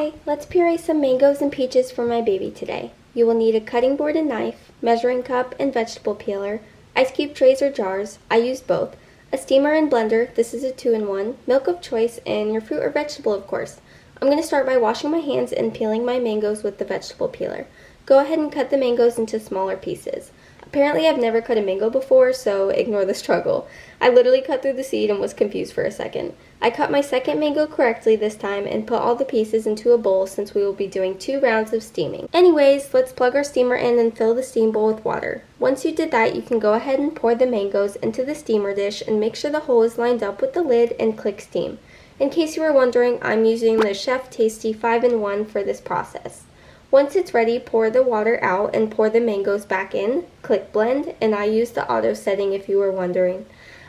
Hi, let's puree some mangoes and peaches for my baby today. You will need a cutting board and knife, measuring cup and vegetable peeler, ice cube trays or jars, I used both, a steamer and blender, this is a 2-in-1, milk of choice, and your fruit or vegetable of course. I'm going to start by washing my hands and peeling my mangoes with the vegetable peeler. Go ahead and cut the mangoes into smaller pieces. Apparently I've never cut a mango before, so ignore the struggle. I literally cut through the seed and was confused for a second. I cut my second mango correctly this time and put all the pieces into a bowl since we will be doing 2 rounds of steaming. Anyways, let's plug our steamer in and fill the steam bowl with water. Once you did that, you can go ahead and pour the mangoes into the steamer dish and make sure the hole is lined up with the lid and click steam. In case you were wondering, I'm using the Chef Tasty 5-in-1 for this process. Once it's ready, pour the water out and pour the mangoes back in. Click blend, and I use the auto setting if you were wondering.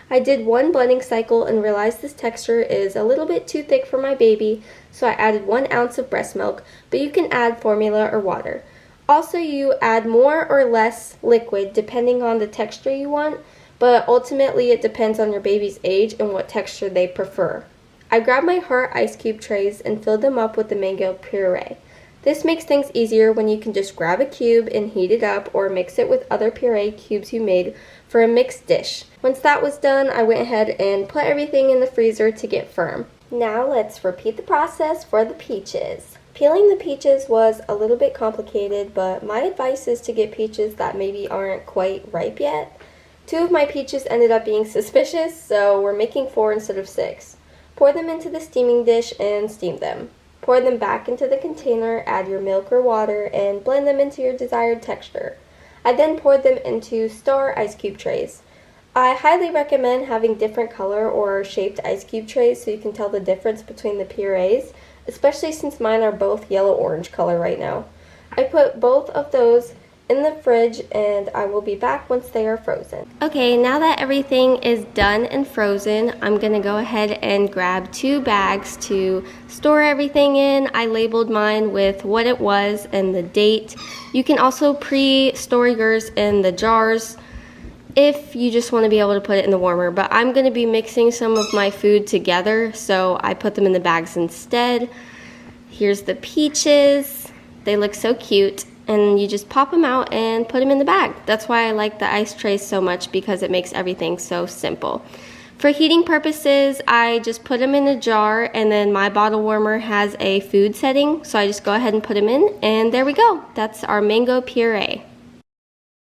I did 1 blending cycle and realized this texture is a little bit too thick for my baby, so I added 1 ounce of breast milk, but you can add formula or water. Also, you add more or less liquid depending on the texture you want, but ultimately it depends on your baby's age and what texture they prefer. I grabbed my heart ice cube trays and filled them up with the mango puree. This makes things easier when you can just grab a cube and heat it up or mix it with other puree cubes you made for a mixed dish. Once that was done, I went ahead and put everything in the freezer to get firm. Now let's repeat the process for the peaches. Peeling the peaches was a little bit complicated, but my advice is to get peaches that maybe aren't quite ripe yet. 2 of my peaches ended up being suspicious, so we're making 4 instead of 6. Pour them into the steaming dish and steam them. Pour them back into the container, add your milk or water, and blend them into your desired texture. I then poured them into star ice cube trays. I highly recommend having different color or shaped ice cube trays so you can tell the difference between the purees, especially since mine are both yellow-orange color right now. I put both of those in the fridge and I will be back once they are frozen. Okay, now that everything is done and frozen, I'm gonna go ahead and grab 2 bags to store everything in. I labeled mine with what it was and the date. You can also pre-store yours in the jars if you just want to be able to put it in the warmer, but I'm gonna be mixing some of my food together, so I put them in the bags instead. Here's the peaches. They look so cute. And you just pop them out and put them in the bag. That's why I like the ice trays so much, because it makes everything so simple. For heating purposes, I just put them in a jar, and then my bottle warmer has a food setting, so I just go ahead and put them in, and there we go. That's our mango puree.